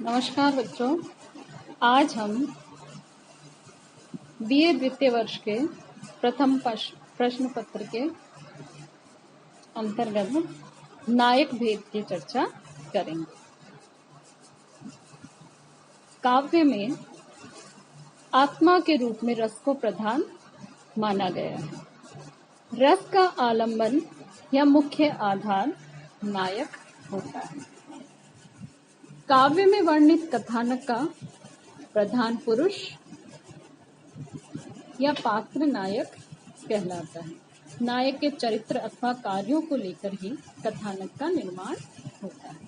नमस्कार बच्चों, आज हम बीए द्वितीय वर्ष के प्रथम प्रश्न पत्र के अंतर्गत नायक भेद की चर्चा करेंगे। काव्य में आत्मा के रूप में रस को प्रधान माना गया है। रस का आलंबन या मुख्य आधार नायक होता है। काव्य में वर्णित कथानक का प्रधान पुरुष या पात्र नायक कहलाता है। नायक के चरित्र अथवा कार्यों को लेकर ही कथानक का निर्माण होता है।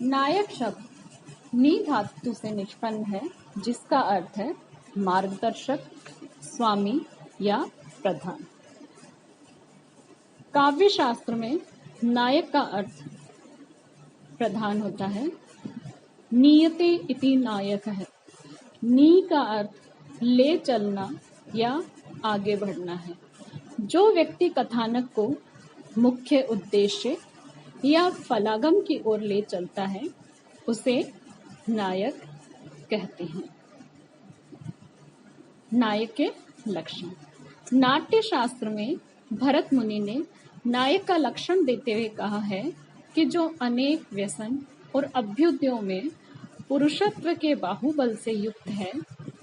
नायक शब्द नी धातु से निष्पन्न है, जिसका अर्थ है मार्गदर्शक, स्वामी या प्रधान। काव्य शास्त्र में नायक का अर्थ प्रधान होता है। नीयते इति नायक है। नी का अर्थ ले चलना या आगे बढ़ना है। जो व्यक्ति कथानक को मुख्य उद्देश्य या फलागम की ओर ले चलता है, उसे नायक कहते हैं। नायक के लक्षण। नाट्य शास्त्र में भरत मुनि ने नायक का लक्षण देते हुए कहा है कि जो अनेक व्यसन और अभ्युदयों में पुरुषत्व के बाहुबल से युक्त है,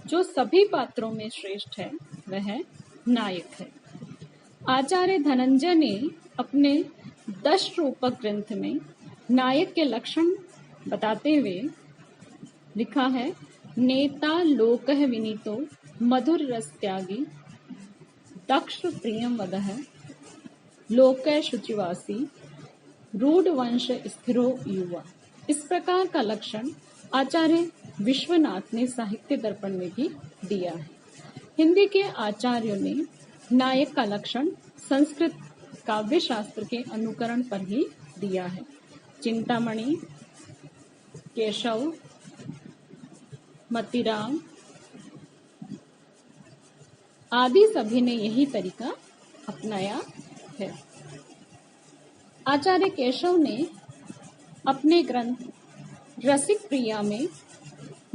जो सभी पात्रों में श्रेष्ठ है, वह नायक है। आचार्य धनंजय ने अपने दश रूपक ग्रंथ में नायक के लक्षण बताते हुए लिखा है, नेता लोकः विनीतो मधुर रस त्यागी, दक्ष प्रियम वदः लोकः शुचिवासी, रूढ़ वंश स्थिरो युवा। इस प्रकार का लक्षण आचार्य विश्वनाथ ने साहित्य दर्पण में भी दिया है। हिंदी के आचार्यों ने नायक का लक्षण संस्कृत काव्य शास्त्र के अनुकरण पर ही दिया है। चिंतामणि, केशव, मतीराम आदि सभी ने यही तरीका अपनाया है। आचार्य केशव ने अपने ग्रंथ रसिक प्रिया में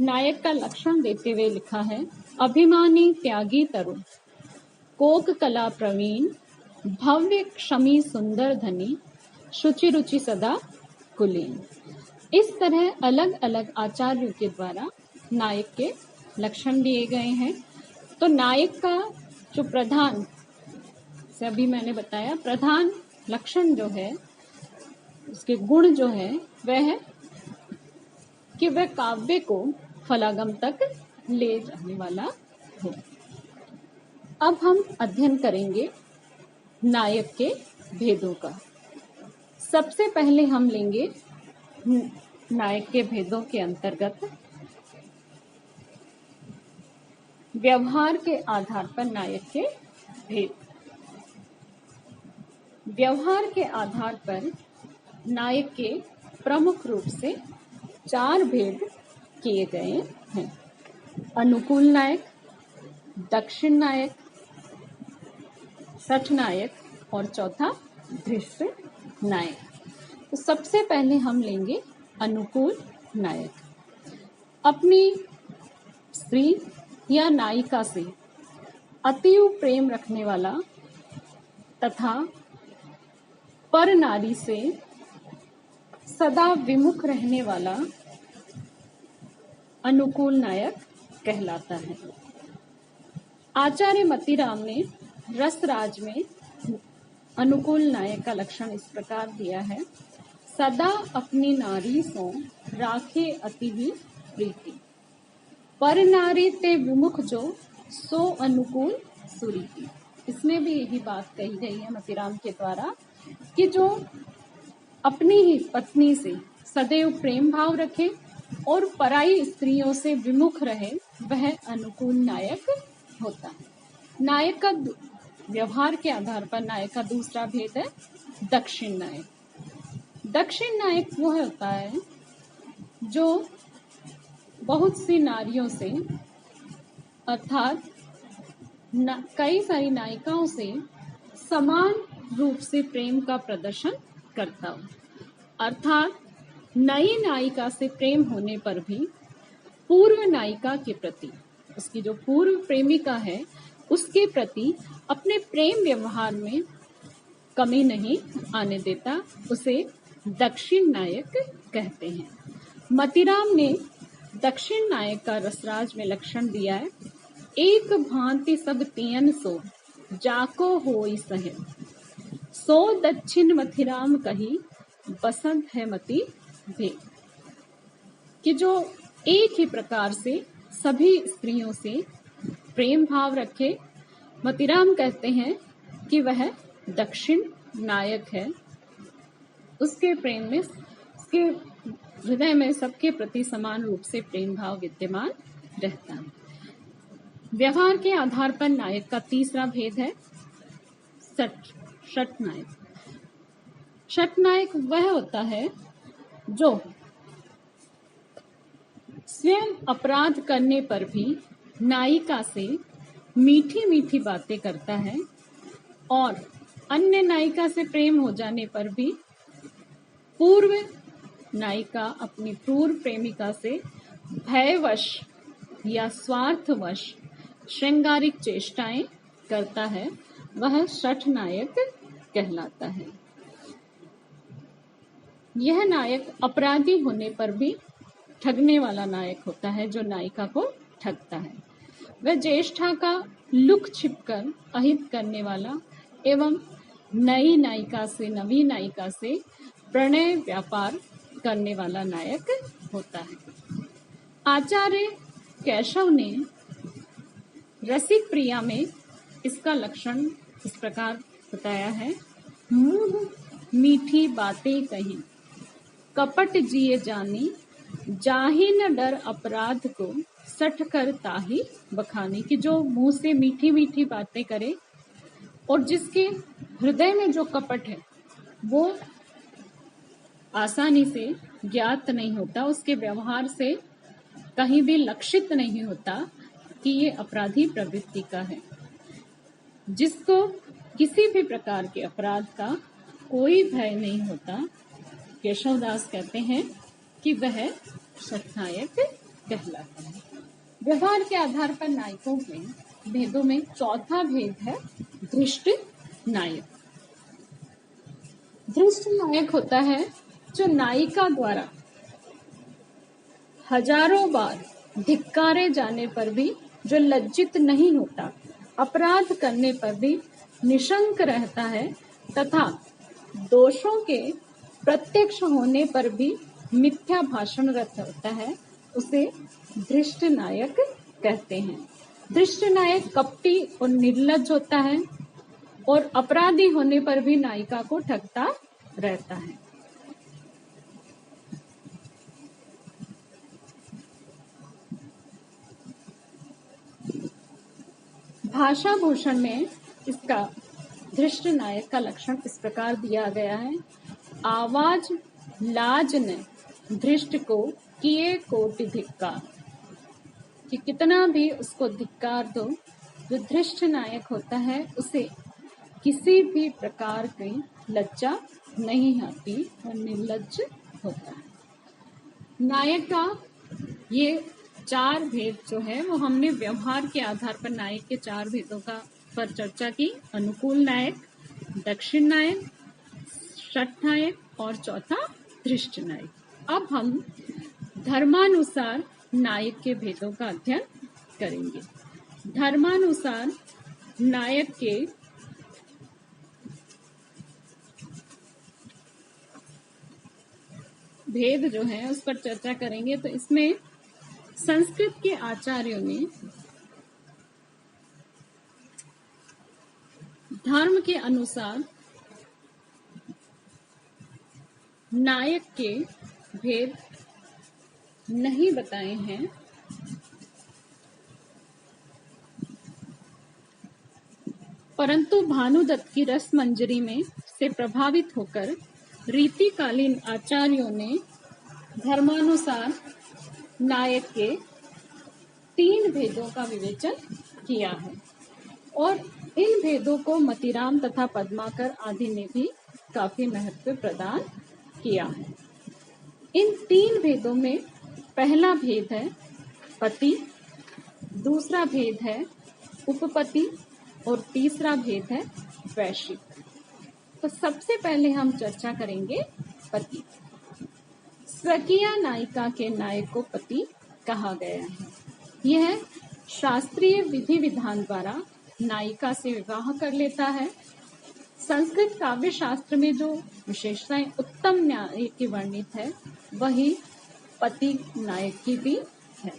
नायक का लक्षण देते हुए लिखा है, अभिमानी त्यागी तरुण, कोक कला प्रवीण, भव्य क्षमी सुंदर धनी, शुचि रुचि सदा कुलीन। इस तरह अलग अलग आचार्यों के द्वारा नायक के लक्षण दिए गए हैं। तो नायक का जो प्रधान से अभी मैंने बताया, प्रधान लक्षण जो है, उसके गुण जो है, वह है कि वह काव्य को फलागम तक ले जाने वाला हो। अब हम अध्ययन करेंगे नायक के भेदों का। सबसे पहले हम लेंगे नायक के भेदों के अंतर्गत व्यवहार के आधार पर नायक के भेद। व्यवहार के आधार पर नायक के प्रमुख रूप से 4 भेद किए गए हैं। अनुकूल नायक, दक्षिण नायक, सठ नायक और चौथा धृष्ट नायक। तो सबसे पहले हम लेंगे अनुकूल नायक। अपनी स्त्री या नायिका से अतीव प्रेम रखने वाला तथा पर नारी से सदा विमुख रहने वाला अनुकूल नायक कहलाता है। आचार्य मतीराम ने रसराज में अनुकूल नायक का लक्षण इस प्रकार दिया है, सदा अपनी नारी सो राखे अति ही प्रीति, पर नारी ते विमुख जो सो अनुकूल सुरीति। इसमें भी यही बात कही गई है मतीराम के द्वारा कि जो अपनी ही पत्नी से सदैव प्रेम भाव रखे और पराई स्त्रियों से विमुख रहे, वह अनुकूल नायक होता है। नायक का व्यवहार के आधार पर नायक का दूसरा भेद है दक्षिण नायक। दक्षिण नायक वो होता है जो बहुत सी नारियों से अर्थात कई सारी नायिकाओं से समान रूप से प्रेम का प्रदर्शन करता हो। अर्थात नई नायिका से प्रेम होने पर भी पूर्व नायिका के प्रति, उसकी जो पूर्व प्रेमिका है उसके प्रति अपने प्रेम व्यवहार में कमी नहीं आने देता, उसे दक्षिण नायक कहते हैं। मतीराम ने दक्षिण नायक का रसराज में लक्षण दिया है। एक भांति सब तियन सो जाको होई सहे, सो दक्षिण मथिराम कही बसंत है मति भेद। कि जो एक ही प्रकार से सभी स्त्रियों से प्रेम भाव रखे, मतीराम कहते हैं कि वह दक्षिण नायक है। उसके प्रेम में, उसके हृदय में सबके प्रति समान रूप से प्रेम भाव विद्यमान रहता है। व्यवहार के आधार पर नायक का तीसरा भेद है शठ नायक। शठ नायक वह होता है जो स्वयं अपराध करने पर भी नायिका से मीठी मीठी बातें करता है और अन्य नायिका से प्रेम हो जाने पर भी पूर्व नायिका अपनी पूर्व प्रेमिका से भयवश या स्वार्थवश श्रृंगारिक चेष्टाएं करता है, वह शठ नायक कहलाता है। यह नायक अपराधी होने पर भी ठगने वाला नायक होता है, जो नायिका को ठगता है। वह ज्येष्ठा का लुक छिपकर अहित करने वाला एवं नई नायिका से, नवी नायिका से प्रणय व्यापार करने वाला नायक होता है। आचार्य केशव ने रसिक प्रिया में इसका लक्षण इस प्रकार बताया है। मुंह मीठी बातें कही, कपट जिए जानी, जाहि न डर अपराध को, सठ कर ताही बखानी। कि जो मुंह से मीठी मीठी बातें करे और जिसके हृदय में जो कपट है वो आसानी से ज्ञात नहीं होता, उसके व्यवहार से कहीं भी लक्षित नहीं होता कि ये अपराधी प्रवृत्ति का है। जिसको किसी भी प्रकार के अपराध का कोई भय नहीं होता, केशवदास कहते हैं कि वह शठ नायक कहलाता है। व्यवहार के आधार पर नायकों में भेदों में चौथा भेद है धृष्ट नायक। धृष्ट नायक होता है जो नायिका द्वारा हजारों बार धिक्कारे जाने पर भी जो लज्जित नहीं होता, अपराध करने पर भी निशंक रहता है तथा दोषों के प्रत्यक्ष होने पर भी मिथ्या भाषणरत होता है, उसे धृष्ट नायक कहते हैं। धृष्ट नायक कपटी और निर्लज्ज होता है और अपराधी होने पर भी नायिका को ठगता रहता है। भाषा भूषण में इसका धृष्ट नायक का लक्षण इस प्रकार दिया गया है। आवाज लाज ने धृष्ट को किए कोटि धिक्कार। कि कितना भी उसको धिक्कार दो, जो धृष्ट नायक होता है उसे किसी भी प्रकार की लज्जा नहीं आती और निर्लज्ज होता है। नायक का ये चार भेद जो है वो हमने व्यवहार के आधार पर नायक के चार भेदों का पर चर्चा की। अनुकूल नायक, दक्षिण नायक, शठ नायक और चौथा धृष्ट नायक। अब हम धर्मानुसार नायक के भेदों का अध्ययन करेंगे। धर्मानुसार नायक के भेद जो है उस पर चर्चा करेंगे। तो इसमें संस्कृत के आचार्यों ने धर्म के अनुसार नायक के भेद नहीं बताए हैं, परंतु भानुदत्त की रस मंजरी में से प्रभावित होकर रीतिकालीन आचार्यों ने धर्मानुसार नायक के 3 भेदों का विवेचन किया है और इन भेदों को मतीराम तथा पद्माकर आदि ने भी काफी महत्व प्रदान किया है। इन तीन भेदों में पहला भेद है पति, दूसरा भेद है उपपति और तीसरा भेद है वैश्विक। तो सबसे पहले हम चर्चा करेंगे पति। स्वकीय नायिका के नायक को पति कहा गया है। यह शास्त्रीय विधि विधान द्वारा नायिका से विवाह कर लेता है। संस्कृत काव्य शास्त्र में जो विशेषताएं उत्तम नायक की वर्णित है वही पति नायक की भी है।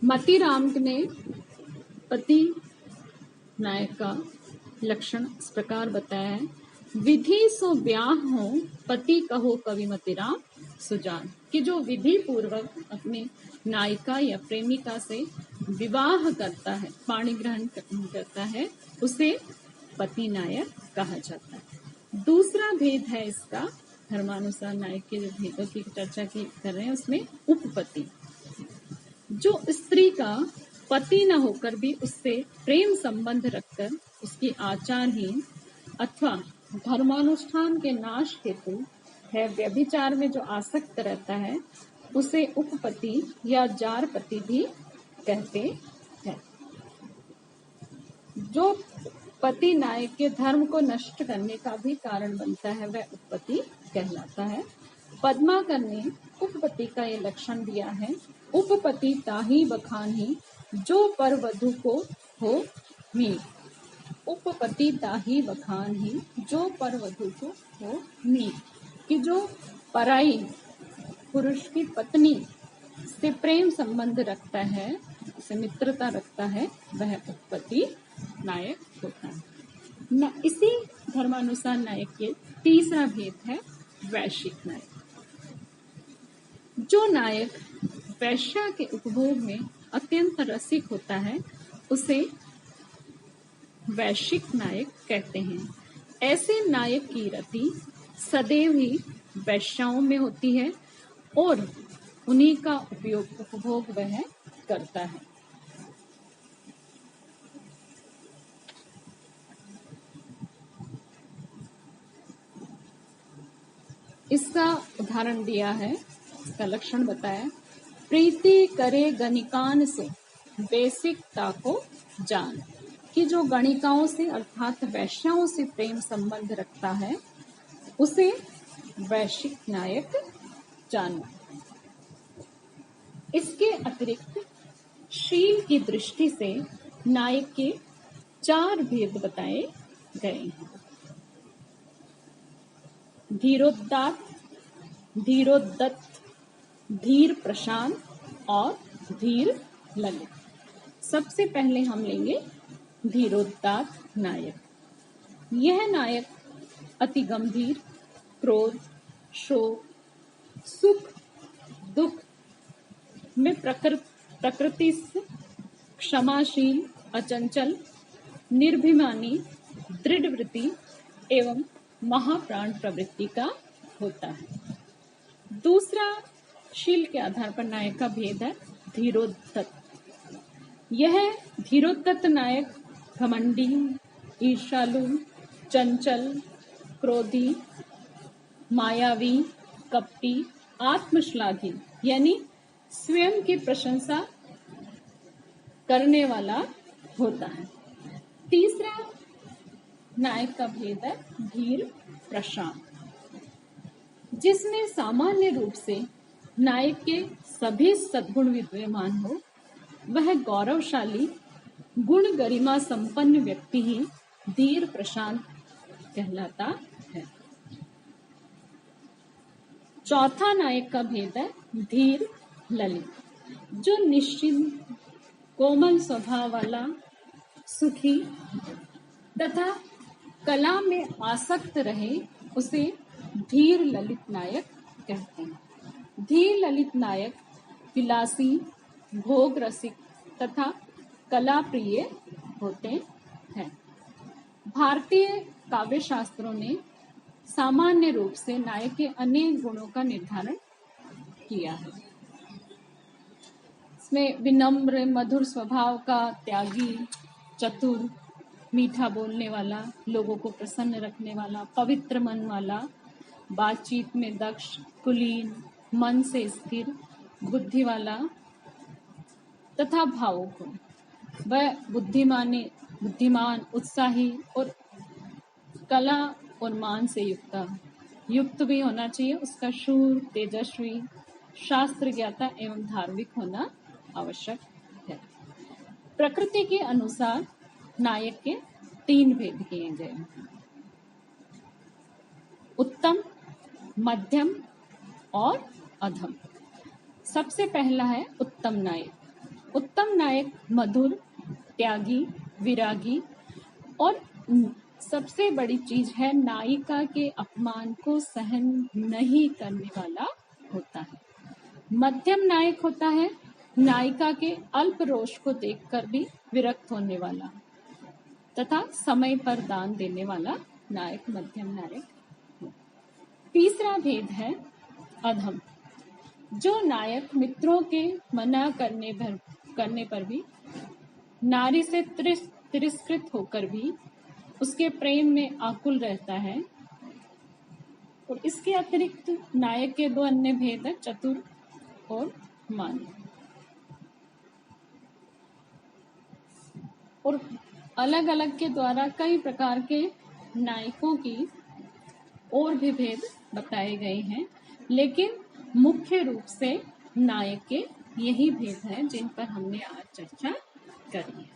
मतीराम ने पति नायक का लक्षण इस प्रकार बताया है। विधि सो ब्याह हो पति कहो कवि मतीराम सुजान, कि जो विधि पूर्वक अपने नायिका या प्रेमिका से विवाह करता है, पाणी ग्रहण करता है, उसे पति नायक कहा जाता है। दूसरा भेद है इसका, धर्मानुसार नायक के जो भेदों की चर्चा कर रहे हैं उसमें उपपति, जो स्त्री का पति न होकर भी उससे प्रेम संबंध रखकर उसकी आचारहीन अथवा धर्मानुष्ठान के नाश हेतु है व्यभिचार में जो आसक्त रहता है उसे उपपति या जारपति भी कहते हैं। जो पति नायक के धर्म को नष्ट करने का भी कारण बनता है वह उपपति कहलाता है। पद्माकर ने उपपति का ये लक्षण दिया है। उपपति ताही बखानी जो पर वधु को हो मीत। उपपति ताही बखानी जो पर वधु को हो मीत, कि जो पराई पुरुष की पत्नी से प्रेम संबंध रखता है, उसे मित्रता रखता है, वह उपपति नायक होता है। इसी धर्मानुसार नायक के तीसरा भेद है वैश्विक नायक। जो नायक वैश्या के उपभोग में अत्यंत रसिक होता है उसे वैश्विक नायक कहते हैं। ऐसे नायक की रति सदैव ही वैश्याओं में होती है और उन्हीं का उपभोग वह करता है। इसका उदाहरण दिया है, इसका लक्षण बताया। प्रीति करे गणिकान से बेसिकता को जान, कि जो गणिकाओं से अर्थात वैश्याओं से प्रेम संबंध रखता है उसे वैश्विक नायक जानना। इसके अतिरिक्त शील की दृष्टि से नायक के 4 भेद बताए गए हैं। धीरोदात्त, धीरोदत्त, धीर प्रशांत और धीर ललित। सबसे पहले हम लेंगे धीरोदात्त नायक। यह नायक अति गंभीर, क्रोध, शोक, सुख, दुख में प्रकृति से क्षमाशील, अचंचल, निर्भिमानी, दृढ़ वृत्ति एवं महाप्राण प्रवृत्ति का होता है। दूसरा शील के आधार पर नायक का भेद है धीरोदत्त। यह धीरोदत्त नायक घमंडी, ईर्ष्यालु, चंचल, क्रोधी, मायावी, कपटी, आत्मश्लाघी यानी स्वयं की प्रशंसा करने वाला होता है। तीसरा नायक का भेद है धीर प्रशांत, जिसमें सामान्य रूप से नायक के सभी सद्गुण विद्यमान हो। वह गौरवशाली, गुण गरिमा संपन्न व्यक्ति ही धीर प्रशांत कहलाता है। चौथा नायक का भेद है धीर ललित, जो निश्चित कोमल स्वभाव वाला, सुखी तथा कला में आसक्त रहे उसे धीर ललित नायक कहते हैं। धीर ललित नायक विलासी, भोग रसिक तथा कला प्रिय होते हैं। भारतीय काव्य शास्त्रों ने सामान्य रूप से नायक के अनेक गुणों का निर्धारण किया है। इसमें विनम्र, मधुर स्वभाव का, त्यागी, चतुर, मीठा बोलने वाला, लोगों को प्रसन्न रखने वाला, पवित्र मन वाला, बातचीत में दक्ष, कुलीन, मन से स्थिर, बुद्धि वाला तथा भावुक हो। वह बुद्धिमान, उत्साही और कला और मान से युक्त भी होना चाहिए। उसका शूर, तेजस्वी, शास्त्र ज्ञाता एवं धार्मिक होना आवश्यक है। प्रकृति के अनुसार नायक के 3 भेद किए गए हैं: उत्तम, मध्यम और अधम। सबसे पहला है उत्तम नायक। उत्तम नायक मधुर, त्यागी, विरागी और सबसे बड़ी चीज है नायिका के अपमान को सहन नहीं करने वाला होता है। मध्यम नायक होता है नायिका के अल्प रोष को देखकर भी विरक्त होने वाला तथा समय पर दान देने वाला नायक मध्यम नायक। तीसरा भेद है अधम, जो नायक मित्रों के मना करने पर भी, नारी से तिरस्कृत होकर भी उसके प्रेम में आकुल रहता है। और इसके अतिरिक्त नायक के 2 अन्य भेद है चतुर और मान्य। और अलग अलग के द्वारा कई प्रकार के नायकों की और भी भेद बताए गए हैं, लेकिन मुख्य रूप से नायक के यही भेद हैं जिन पर हमने आज चर्चा करी है।